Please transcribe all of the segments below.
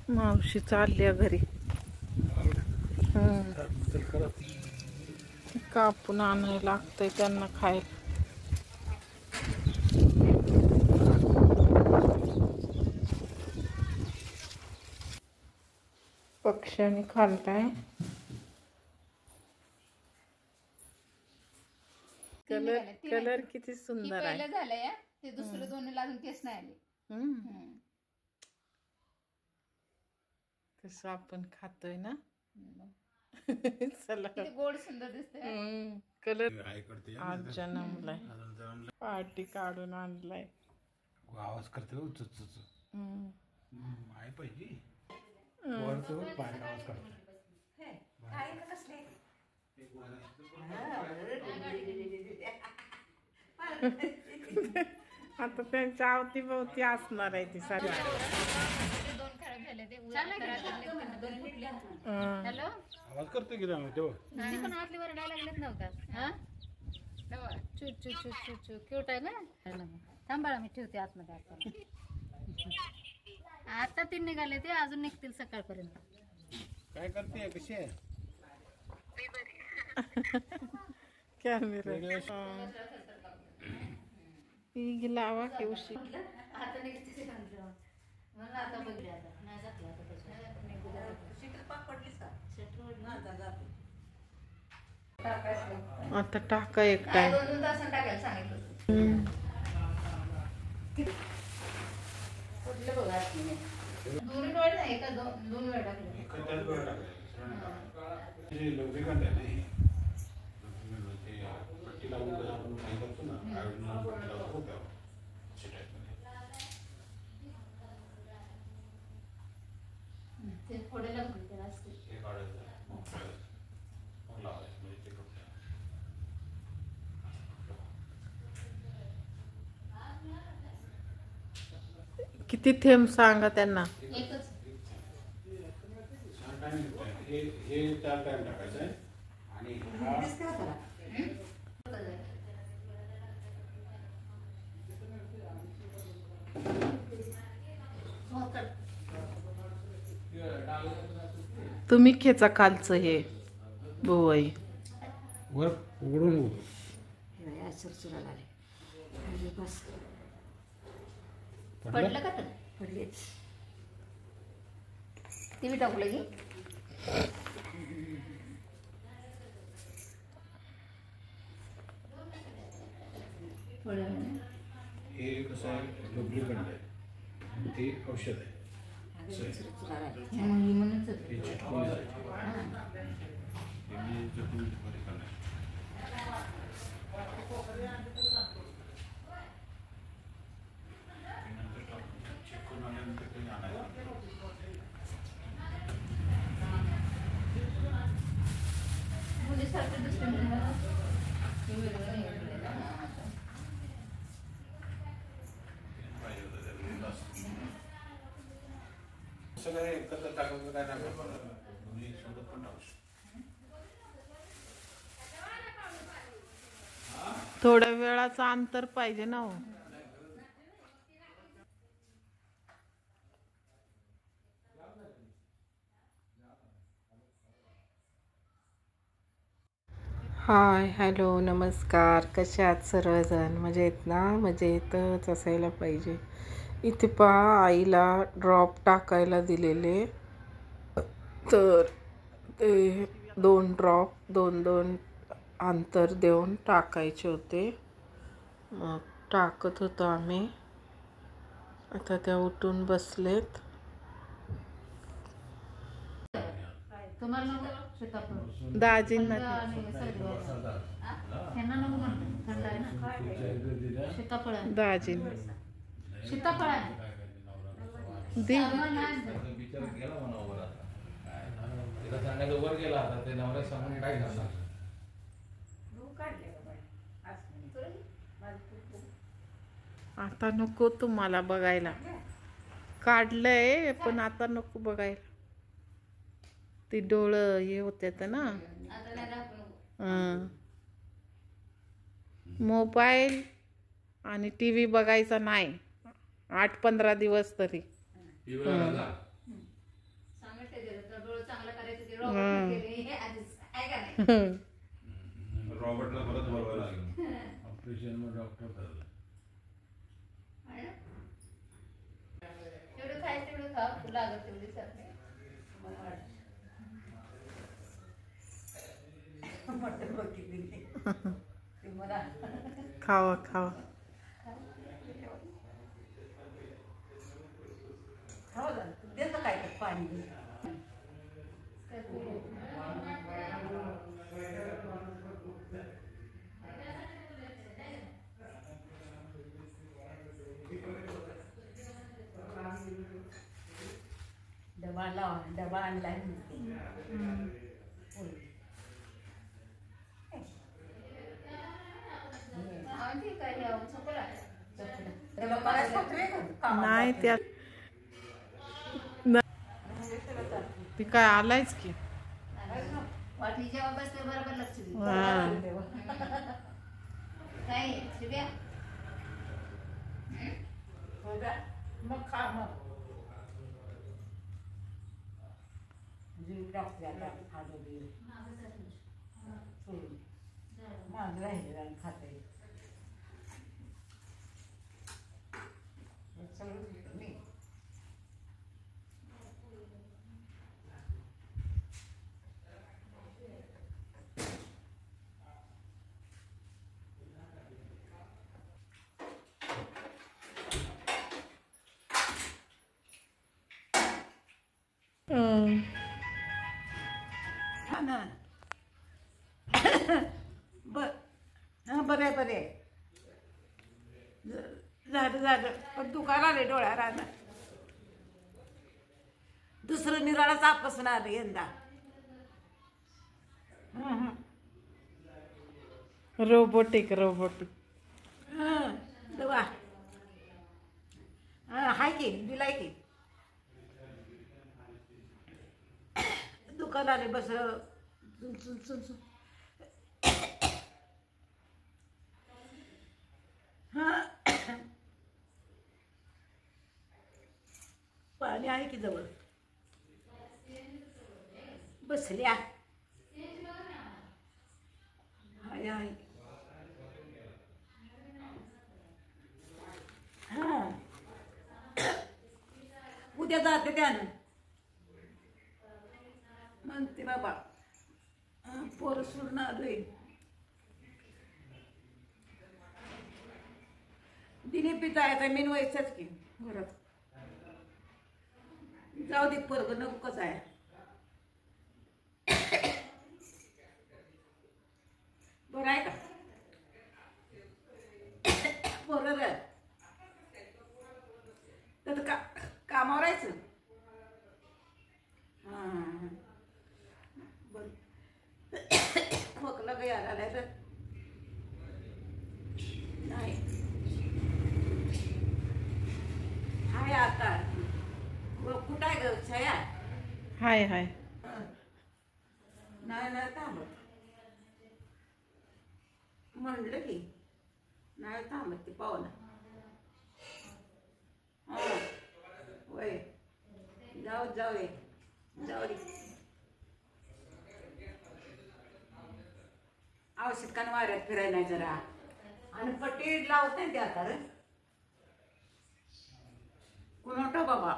मावशी चालल्या घरी. कापून आणायला लागतंय त्यांना खायला. पक्ष्याने खाल्लाय. कलर किती सुंदर आहे. झालंय ते दुसरं दोन अजून केस नाही आले. तसं आपण खातोय ना. चला गोड सुंदर दिसतंय. कलर आज जन्मलाय. पार्टी काढून आणलाय. आवाज करते आई पाहिजे आवाज करते. आता त्यांच्या अवतीभोवती असणार आहे ती सारी. आवाज करते की पण आतली वर डायलॉग लागलेत नव्हता. चू चू चू चू चू क्यूट आहे ना. थांबाळा मी ठेवते आतमध्ये. आता तीन निघाले ते अजून निघतील सकाळपर्यंत. काय करते कशी आहे. कॅमेरा लावा की उशी. आता टाका एक टाइम. 2 तासांनी टाकायला सांगितलं. कुठलं बघा 2 वेळ नाही का 2 वेळ टाकले. ते थोडे लागले त्याला असते. किती थेंब सांगा त्यांना. एकच. हे 4 टाइम टाकायचं आहे आणि तुम्ही खेचा खालचं हे बुवई वर उघडून पडलं का तर पडलेच. ती टाकलं की हे कसं आहे डुप्लिकेट आहे. ते औषध आहे. सगळं एकत्र टाकायचं काय नाही. दोन्ही सोबत पण टाकू शकतो. थोड्या वेळाचं अंतर पाहिजे ना हो. हाय हॅलो नमस्कार. कसे आहात सर्वजण. मजेत ना. मजेतच असायला पाहिजे. इथे पहा आईला ड्रॉप टाकायला दिलेले. तर ते 2 ड्रॉप 2-2 अंतर देऊन टाकायचे होते. मग टाकत होतो आम्ही. आता त्या उठून बसलेत. दाजींना दाजींना सीताफळ आता नको तुम्हाला बघायला. काढलंय पण आता नको बघायला. ती डोळं हे होते ना. मोबाईल आणि टी व्ही बघायचा नाही 8-15 दिवस तरी. सांगितलं गेलं तर डोळं चांगलं करायचं ते रॉबर्ट केले हे आधीच आहे का नाही. रॉबर्टला परत बोलवावं लागेल. ऑपरेशन मग डॉक्टर ठरलं. तेवढं खायचं तेवढं खा तुला लागत तेवढी सारखे मला वाटतं. ते मला खावा खावा. देतं काय ते पाणी डबा आणला नाही त्यात ती काय आलायच की. वाटली जेव्हा बसते बरोबर लक्ष दे. काय शिव्या मग खा मग डॉक्टरला खातो माझं राहिलेलं आणि खाता येईल सगळं मी बरे बरे झालं पण दुकान आले डोळ्या राहणार दुसरं निराळाच आपसून आलं यंदा. रोबोटिक दवा हाय की दिलाय की दुकान आले बस पाणी आहे की जवळ बसल्या हाय आहे. उद्या जाते त्यानं म्हणते बाबा पोरं सोडून आलोय. दिली पिता मीन व्हायचंच की घरात जाऊ दे पोरग नको कसं आहे. बरं आहे का पोरग तर कामावर यायचं. बरं खोकला काही आला तर नाही हाय आता कुठं आहे ग छया. हाय नाही थांबत म्हणलं की नाही थांबत ते पाहुणा. वय जाऊ दे औषध कान वाऱ्यात फिरायला नाही जरा आणि पट्टी लावत नाही ते आता रे कुणा बाबा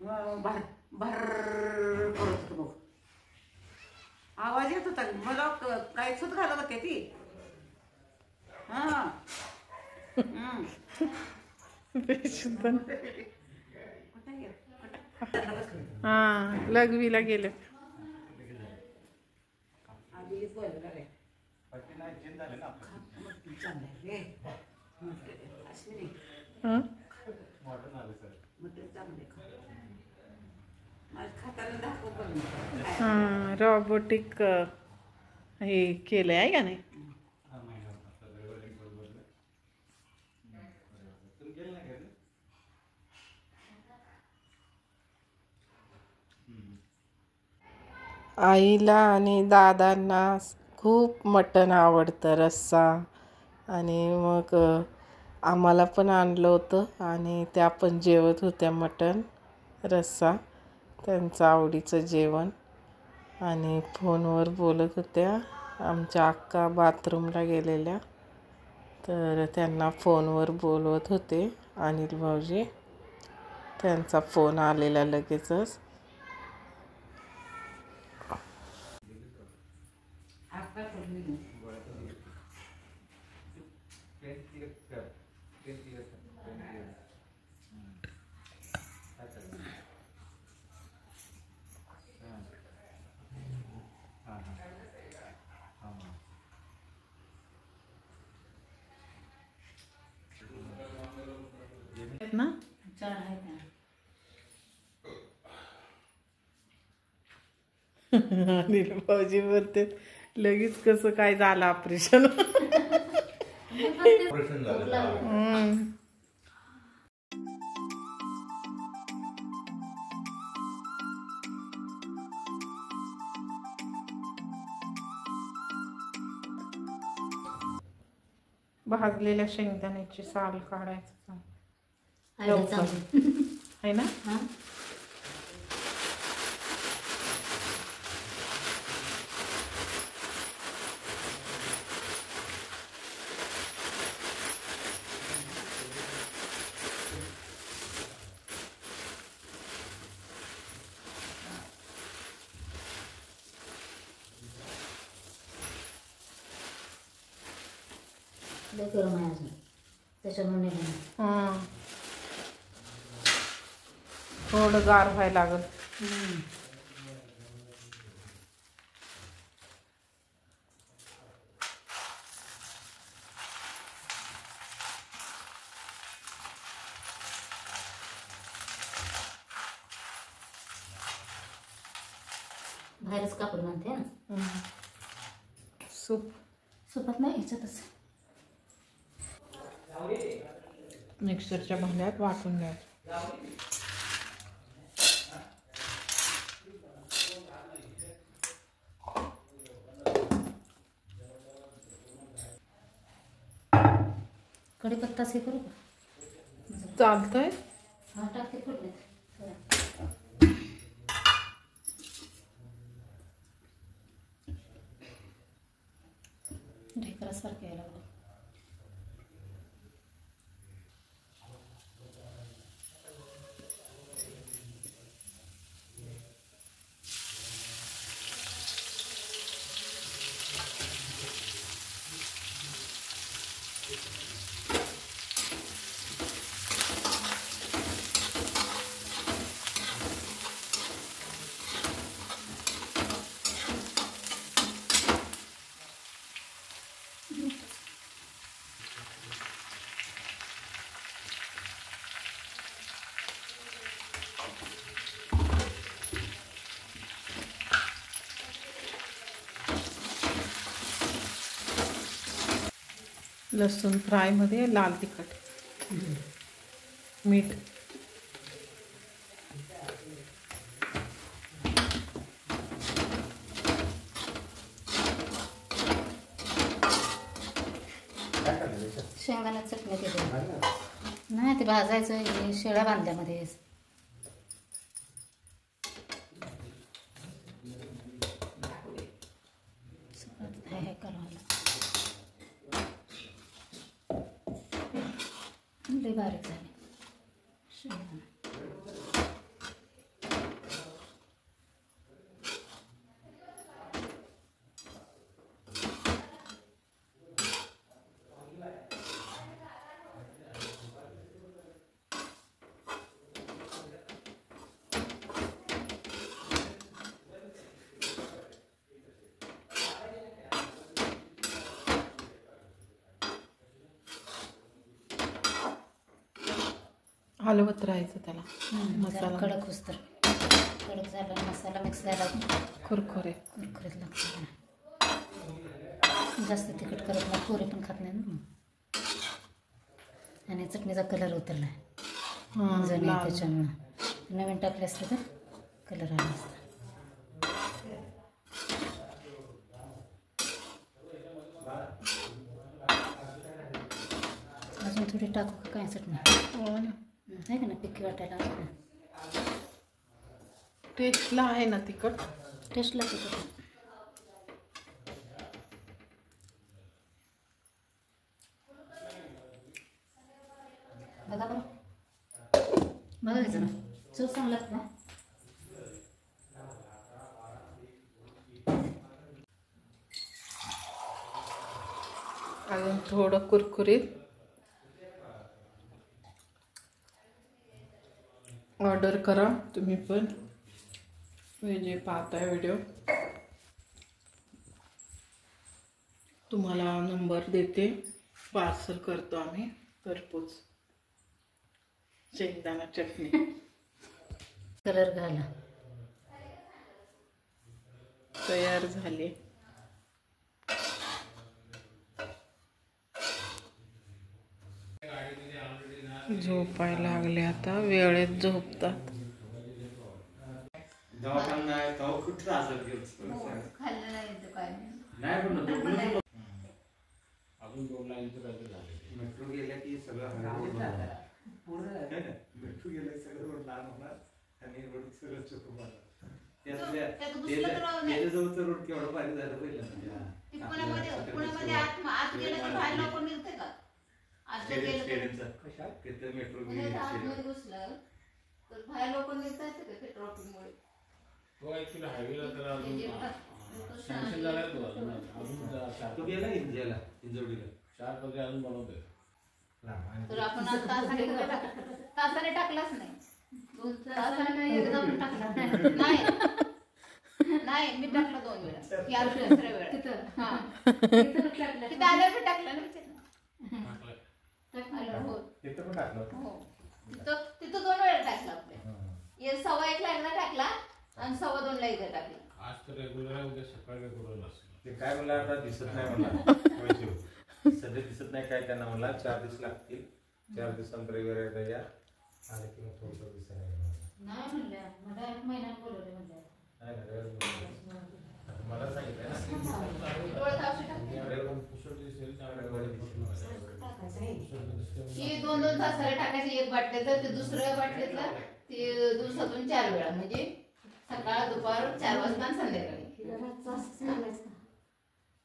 भर करत होतो बघ आवाज येत होता मला काय सुद्धा घालत होते ती. लघवीला गेले. रोबोटिक हे केलंय आहे का नाही. आईला आणि दादांना खूप मटण आवडतं रस्सा आणि मग आम्हाला पण आणलं होतं आणि त्या पण जेवत होत्या मटण रस्सा, त्यांचं आवडीचं जेवण. आणि फोनवर बोलत होत्या. आमच्या अक्का बाथरूमला गेलेल्या, तर त्यांना फोनवर बोलवत होते अनिल भाऊजी. त्यांचा फोन आलेला लगेचच. ना अनिल भाऊजी म्हणते लगेच कसं काय झालं ऑपरेशन. ऑपरेशन झालं. भाजलेल्या शेंगदाण्याची साल काढायचं आयडिया चांगली. आहे ना. हा लय गरम आहे अजून, त्याच्यामुळे नाही बनत. थोडं गार व्हायला लागल. बाहेरच कापड बांधते ना. सूप सुपात नाही, ह्याच्यातच. मिक्सरच्या भांड्यात वाटून घ्यायचं. कढीपत्ताच हे करू का? चालतंय. हा टाकते फोडण्यात. ढेकरासारखं यायला लागलं. लसूण फ्रायमध्ये लाल तिखट, मीठ, शेंगदाण्यात चटणी केली नाही, ते भाजायचं. हे शेळ्या बांधल्यामध्ये हे करावं लई बारीक झाले शेंगदाणा. हलवत राहायचं त्याला. मसाला कडक होस तर, कडक झाला मसाला मिक्स झाला कुरकुरीत कुरकुरीत लागतं. जास्त तिखट करत नाही, पोरी पण खात नाही ना. आणि चटणीचा कलर उतरला आहे जण त्याच्यामुळं. नवीन टाकले असते तर कलर आला असता. अजून थोडी टाकू का काय चटणी आहे का ना पिक्की वाटायला टेस्टला आहे ना तिखट. टेस्टला तिखट बघा बरं बघायचं ना चव चांगला लागतं ना. अजून थोडं कुरकुरीत. ऑर्डर करा तुम्ही पण, जे पाहताय व्हिडिओ. तुम्हाला नंबर देते, पार्सल करतो आम्ही घरपोच. शेंगदाणा चटणी कलर घाला तयार झाली. झोपायला लागले आता, वेळेत झोपतात. अजून 2 लाईनचं काहीतरी झालं. मेट्रो गेल्या की सगळं मेट्रो गेल्या सगळं लहान होणार आणि रोड सगळं छोटं होणार. त्याच्याजवळचं रोड केवढं भारी झालं पहिलं. तिथं मेट्रो तो ऍक्च्युली हायवेला तर अजून सँक्शन झालाय तो अजून तो गेला इंडियाला इंजवडीला 4 पदरी अजून बनवतोय. तर आपण तासाने टाकलाच नाही. 2 तासाने एकदम टाकला नाही. नाही मी टाकला 2 वेळा. या दुसऱ्या वेळा तिथं हां तिथं आल्यावर मी टाकलं ना. हो तिथं पण टाकलं. हो तिथं 2 वेळा टाकला. आपल्या 1:15 एकदा टाकला आणि 2:15 एकदा टाकला. आज तर रेग्युलर आहे, उद्या सकाळी रेग्युलर नसेल. ते काय म्हणला आता दिसत नाही म्हणला. सध्या दिसत नाही काय त्यांना म्हणला 4 दिवस लागतील. 4 दिवसांत रविवारी एकदा या आले की मग थोडंसं दिसायला नाही म्हणल्या मला 1 महिन्यात बोलवले म्हणल्या. मला सांगितलं ही 2-2 तासाला टाकायची. एक बाटलीचं ते दुसऱ्या बाटलीतलं ते दिवसातून 4 वेळा, म्हणजे सकाळ दुपार 4 वाजता आणि संध्याकाळी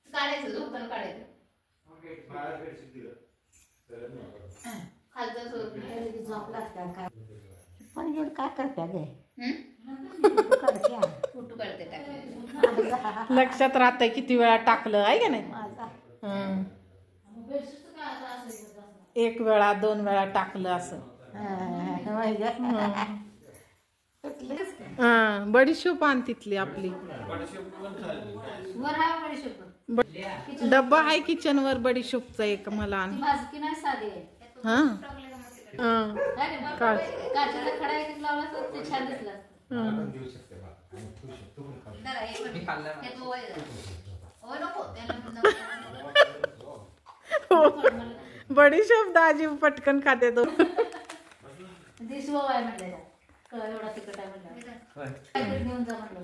काढायचं. झोपताना काढायचं. पण एवढं काय करत्या गे फोटो काढते टाकले. लक्षात राहतंय किती वेळा टाकलं आहे का नाही. एक वेळा 2 वेळा टाकलं असं. बडीशोप आण तिथली आपली. वर आहे बडीशोप. डब्बा आहे किचन वर बडीशोपचा एक मला आण. भाजकी नाही साधी आहे. हा काचेचा खडा एक लावला तर ते छान दिसलं असतं. देऊ शकते बा. बडीशोप दाजी पटकन खाते तो. दिसवा आहे म्हणलेला कळा एवढा तिखट आहे म्हणलं घेऊन जा म्हणलं.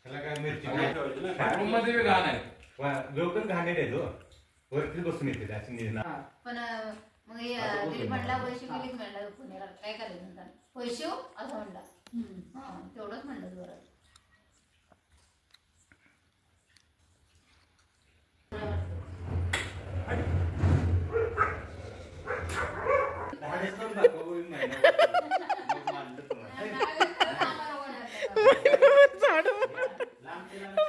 त्याला काय मिरची मध्ये बी घाण आहे. लोकच घाणेर आहे तो. वरती बसून येते अशी निर्णय. पण मग दिलीप म्हणला पैसे गेलीच म्हणला पुण्याला काय करायचं म्हणतात पैसे असं म्हणला. तेवढंच म्हणलं बरं.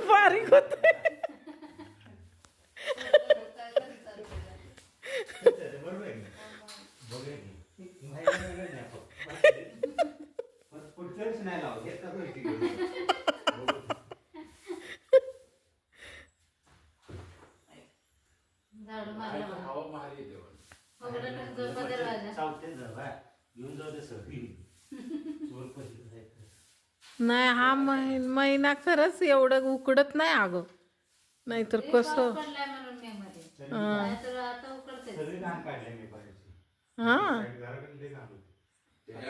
बारीक होत. नाही हा महिना खरंच एवढं उकडत नाही अगं. नाहीतर कसं हा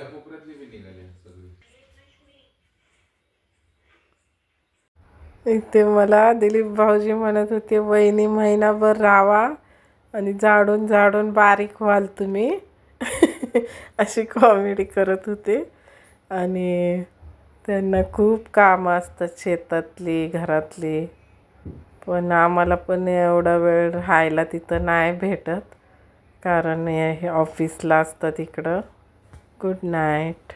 कोपऱ्यातली बी निघाले सगळी. इथे मला दिलीप भाऊजी म्हणत होते वहिनी महिनाभर राहावा आणि झाडून झाडून बारीक व्हाल तुम्ही अशी कॉमेडी करत होते. आणि त्यांना खूप कामं असतात शेतातली घरातली, पण आम्हाला पण एवढा वेळ राहायला तिथं नाही भेटत कारण हे ऑफिसला असतात इकडं. Good night.